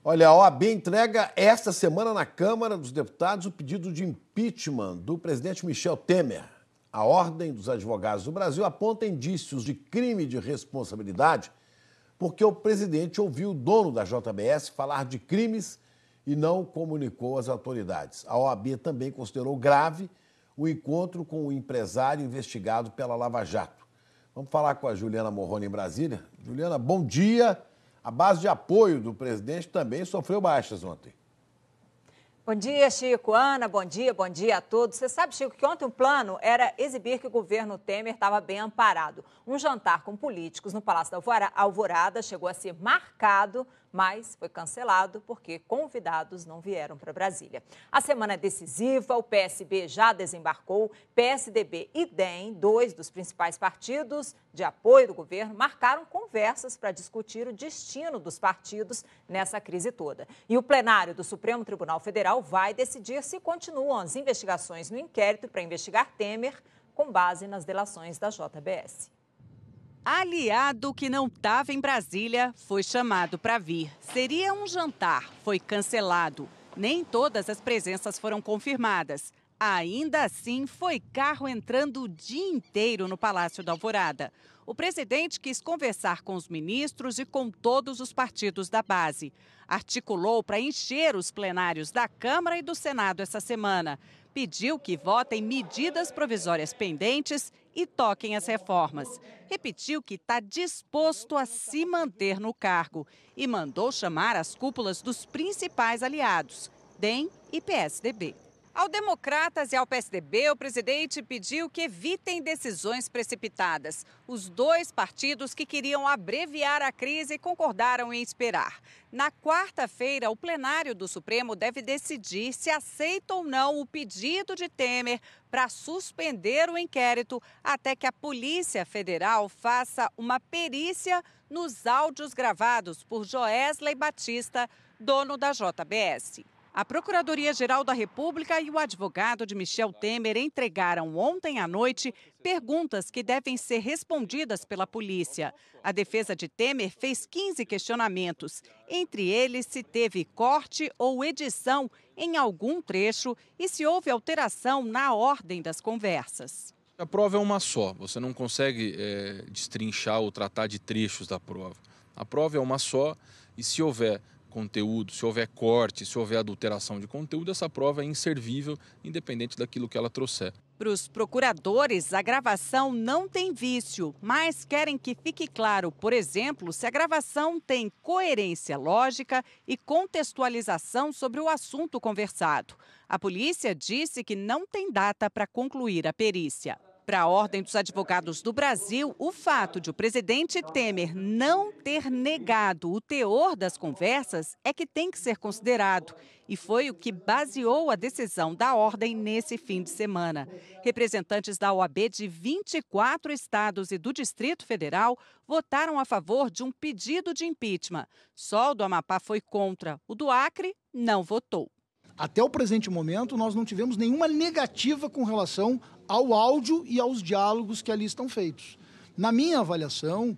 Olha, a OAB entrega esta semana na Câmara dos Deputados o pedido de impeachment do presidente Michel Temer. A Ordem dos Advogados do Brasil aponta indícios de crime de responsabilidade porque o presidente ouviu o dono da JBS falar de crimes e não comunicou às autoridades. A OAB também considerou grave o encontro com o empresário investigado pela Lava Jato. Vamos falar com a Juliana Morrone em Brasília. Juliana, bom dia. A base de apoio do presidente também sofreu baixas ontem. Bom dia, Chico. Ana, bom dia a todos. Você sabe, Chico, que ontem o plano era exibir que o governo Temer estava bem amparado. Um jantar com políticos no Palácio da Alvorada chegou a ser marcado, mas foi cancelado porque convidados não vieram para Brasília. A semana é decisiva, o PSB já desembarcou, PSDB e DEM, dois dos principais partidos de apoio do governo, marcaram conversas para discutir o destino dos partidos nessa crise toda. E o plenário do Supremo Tribunal Federal vai decidir se continuam as investigações no inquérito para investigar Temer com base nas delações da JBS. Aliado que não estava em Brasília foi chamado para vir. Seria um jantar, foi cancelado. Nem todas as presenças foram confirmadas. Ainda assim, foi carro entrando o dia inteiro no Palácio da Alvorada. O presidente quis conversar com os ministros e com todos os partidos da base. Articulou para encher os plenários da Câmara e do Senado essa semana. Pediu que votem medidas provisórias pendentes e toquem as reformas. Repetiu que está disposto a se manter no cargo e mandou chamar as cúpulas dos principais aliados, DEM e PSDB. Ao Democratas e ao PSDB, o presidente pediu que evitem decisões precipitadas. Os dois partidos que queriam abreviar a crise concordaram em esperar. Na quarta-feira, o plenário do Supremo deve decidir se aceita ou não o pedido de Temer para suspender o inquérito até que a Polícia Federal faça uma perícia nos áudios gravados por Joesley Batista, dono da JBS. A Procuradoria-Geral da República e o advogado de Michel Temer entregaram ontem à noite perguntas que devem ser respondidas pela polícia. A defesa de Temer fez 15 questionamentos, entre eles se teve corte ou edição em algum trecho e se houve alteração na ordem das conversas. A prova é uma só, você não consegue destrinchar ou tratar de trechos da prova. A prova é uma só e se houver conteúdo, se houver corte, se houver adulteração de conteúdo, essa prova é inservível, independente daquilo que ela trouxer. Para os procuradores, a gravação não tem vício, mas querem que fique claro, por exemplo, se a gravação tem coerência lógica e contextualização sobre o assunto conversado. A polícia disse que não tem data para concluir a perícia. Para a Ordem dos Advogados do Brasil, o fato de o presidente Temer não ter negado o teor das conversas é que tem que ser considerado. E foi o que baseou a decisão da Ordem nesse fim de semana. Representantes da OAB de 24 estados e do Distrito Federal votaram a favor de um pedido de impeachment. Só o do Amapá foi contra. O do Acre não votou. Até o presente momento, nós não tivemos nenhuma negativa com relação ao áudio e aos diálogos que ali estão feitos. Na minha avaliação,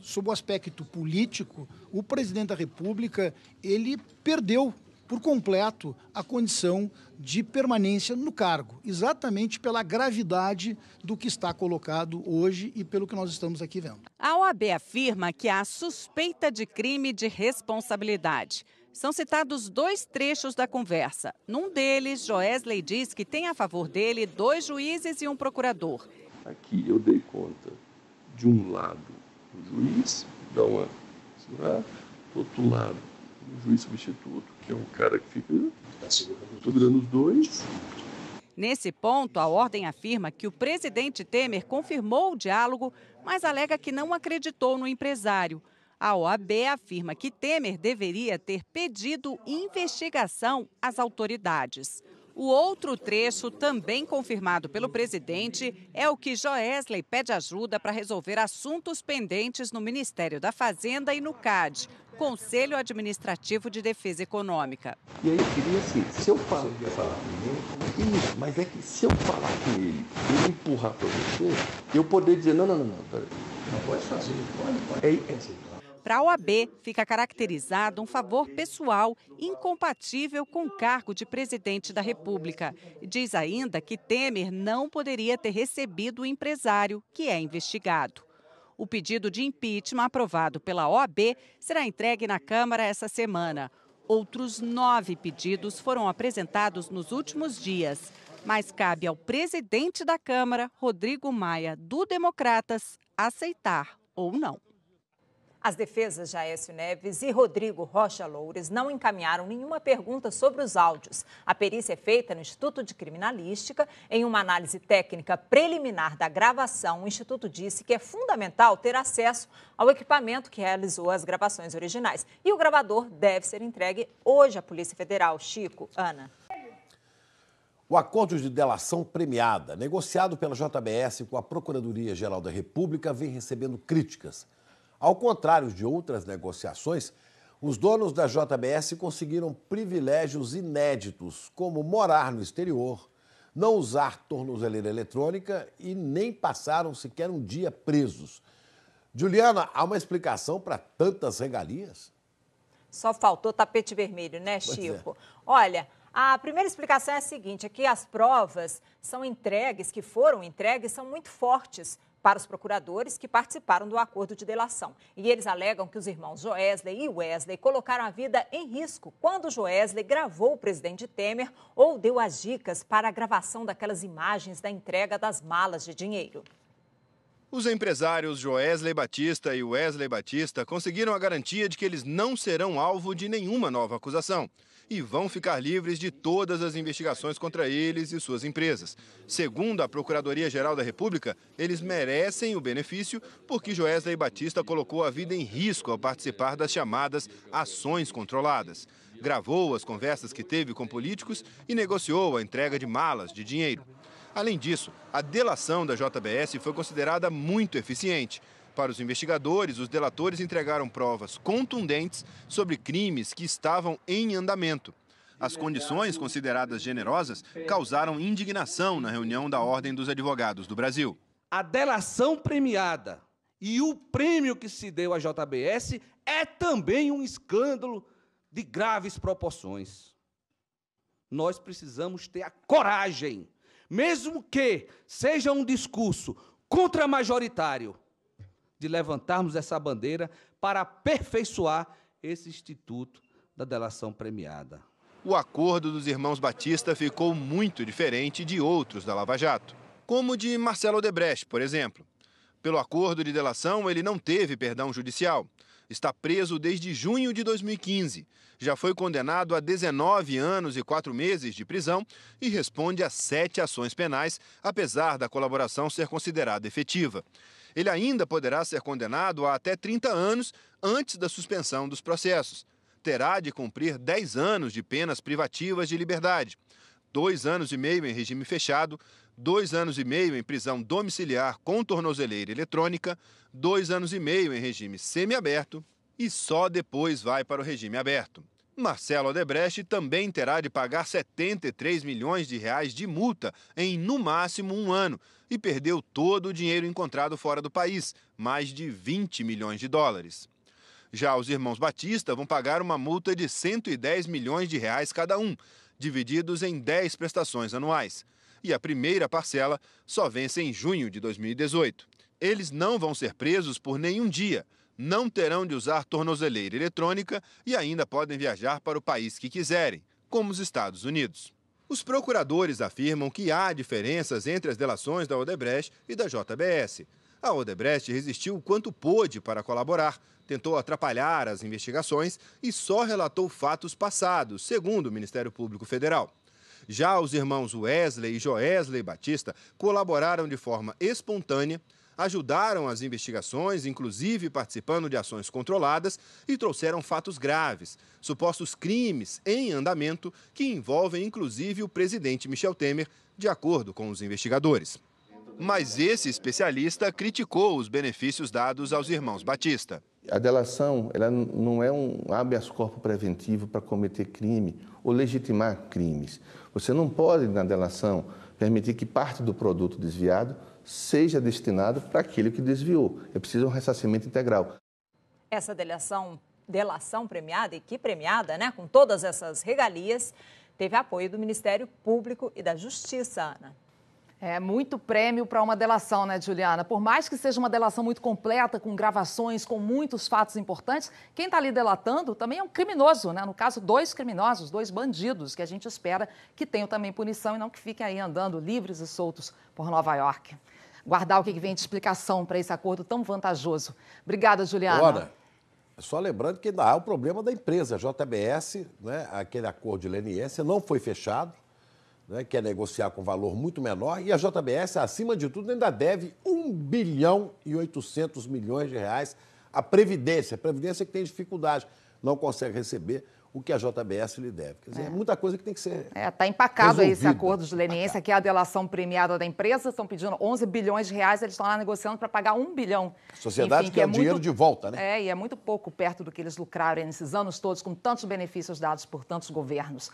sob o aspecto político, o presidente da República, ele perdeu por completo a condição de permanência no cargo, exatamente pela gravidade do que está colocado hoje e pelo que nós estamos aqui vendo. A OAB afirma que há suspeita de crime de responsabilidade. São citados dois trechos da conversa. Num deles, Joesley diz que tem a favor dele 2 juízes e um procurador. Aqui eu dei conta, de um lado, o juiz, dá uma segurar, do outro lado, o juiz substituto, que é um cara que fica segurando os dois. Nesse ponto, a Ordem afirma que o presidente Temer confirmou o diálogo, mas alega que não acreditou no empresário. A OAB afirma que Temer deveria ter pedido investigação às autoridades. O outro trecho, também confirmado pelo presidente, é o que Joesley pede ajuda para resolver assuntos pendentes no Ministério da Fazenda e no CAD, Conselho Administrativo de Defesa Econômica. E aí eu queria assim, se eu falar com ele, isso, mas é que se eu falar com ele, ele empurrar para você, eu poder dizer, não, peraí. Não pode fazer, pode. Para a OAB, fica caracterizado um favor pessoal incompatível com o cargo de presidente da República. Diz ainda que Temer não poderia ter recebido o empresário que é investigado. O pedido de impeachment aprovado pela OAB será entregue na Câmara essa semana. Outros 9 pedidos foram apresentados nos últimos dias, mas cabe ao presidente da Câmara, Rodrigo Maia, do Democratas, aceitar ou não. As defesas de Aécio Neves e Rodrigo Rocha Loures não encaminharam nenhuma pergunta sobre os áudios. A perícia é feita no Instituto de Criminalística. Em uma análise técnica preliminar da gravação, o Instituto disse que é fundamental ter acesso ao equipamento que realizou as gravações originais. E o gravador deve ser entregue hoje à Polícia Federal. Chico, Ana. O acordo de delação premiada, negociado pela JBS com a Procuradoria-Geral da República, vem recebendo críticas. Ao contrário de outras negociações, os donos da JBS conseguiram privilégios inéditos, como morar no exterior, não usar tornozeleira eletrônica e nem passaram sequer um dia presos. Juliana, há uma explicação para tantas regalias? Só faltou tapete vermelho, né, Chico? Olha, a primeira explicação é a seguinte, é que as provas que foram entregues, são muito fortes para os procuradores que participaram do acordo de delação. E eles alegam que os irmãos Joesley e Wesley colocaram a vida em risco quando Joesley gravou o presidente Temer ou deu as dicas para a gravação daquelas imagens da entrega das malas de dinheiro. Os empresários Joesley Batista e Wesley Batista conseguiram a garantia de que eles não serão alvo de nenhuma nova acusação e vão ficar livres de todas as investigações contra eles e suas empresas. Segundo a Procuradoria-Geral da República, eles merecem o benefício porque Joesley Batista colocou a vida em risco ao participar das chamadas ações controladas. Gravou as conversas que teve com políticos e negociou a entrega de malas de dinheiro. Além disso, a delação da JBS foi considerada muito eficiente. Para os investigadores, os delatores entregaram provas contundentes sobre crimes que estavam em andamento. As condições consideradas generosas causaram indignação na reunião da Ordem dos Advogados do Brasil. A delação premiada e o prêmio que se deu à JBS é também um escândalo de graves proporções. Nós precisamos ter a coragem, mesmo que seja um discurso contra-majoritário, de levantarmos essa bandeira para aperfeiçoar esse instituto da delação premiada. O acordo dos irmãos Batista ficou muito diferente de outros da Lava Jato, como o de Marcelo Odebrecht, por exemplo. Pelo acordo de delação, ele não teve perdão judicial. Está preso desde junho de 2015. Já foi condenado a 19 anos e 4 meses de prisão e responde a 7 ações penais, apesar da colaboração ser considerada efetiva. Ele ainda poderá ser condenado a até 30 anos antes da suspensão dos processos. Terá de cumprir 10 anos de penas privativas de liberdade, 2 anos e meio em regime fechado, 2 anos e meio em prisão domiciliar com tornozeleira eletrônica, 2 anos e meio em regime semiaberto e só depois vai para o regime aberto. Marcelo Odebrecht também terá de pagar 73 milhões de reais de multa em, no máximo, 1 ano e perdeu todo o dinheiro encontrado fora do país, mais de 20 milhões de dólares. Já os irmãos Batista vão pagar uma multa de 110 milhões de reais cada um, divididos em 10 prestações anuais. E a primeira parcela só vence em junho de 2018. Eles não vão ser presos por nenhum dia, não terão de usar tornozeleira eletrônica e ainda podem viajar para o país que quiserem, como os Estados Unidos. Os procuradores afirmam que há diferenças entre as delações da Odebrecht e da JBS. A Odebrecht resistiu o quanto pôde para colaborar, tentou atrapalhar as investigações e só relatou fatos passados, segundo o Ministério Público Federal. Já os irmãos Wesley e Joesley Batista colaboraram de forma espontânea, ajudaram as investigações, inclusive participando de ações controladas, e trouxeram fatos graves, supostos crimes em andamento que envolvem inclusive o presidente Michel Temer, de acordo com os investigadores. Mas esse especialista criticou os benefícios dados aos irmãos Batista. A delação ela não é um habeas corpus preventivo para cometer crime ou legitimar crimes. Você não pode, na delação, permitir que parte do produto desviado seja destinado para aquele que desviou. É preciso um ressarcimento integral. Essa delação premiada, e que premiada, né? Com todas essas regalias, teve apoio do Ministério Público e da Justiça, Ana. É muito prêmio para uma delação, né, Juliana? Por mais que seja uma delação muito completa, com gravações, com muitos fatos importantes, quem está ali delatando também é um criminoso, né? No caso, 2 criminosos, 2 bandidos, que a gente espera que tenham também punição e não que fiquem aí andando livres e soltos por Nova York. Guardar o que vem de explicação para esse acordo tão vantajoso. Obrigada, Juliana. Ora, só lembrando que ainda há o problema da empresa, a JBS, né, aquele acordo de leniência não foi fechado, né, quer negociar com valor muito menor, e a JBS, acima de tudo, ainda deve 1 bilhão e 800 milhões de reais à Previdência. A Previdência que tem dificuldade, não consegue receber o que a JBS lhe deve. Quer dizer, é muita coisa que tem que ser está empacado aí esse resolvida. acordo de leniência, que é a delação premiada da empresa. Estão pedindo 11 bilhões de reais, eles estão lá negociando para pagar 1 bilhão. A sociedade Enfim, quer o muito, dinheiro de volta, né? E é muito pouco perto do que eles lucraram nesses anos todos, com tantos benefícios dados por tantos governos.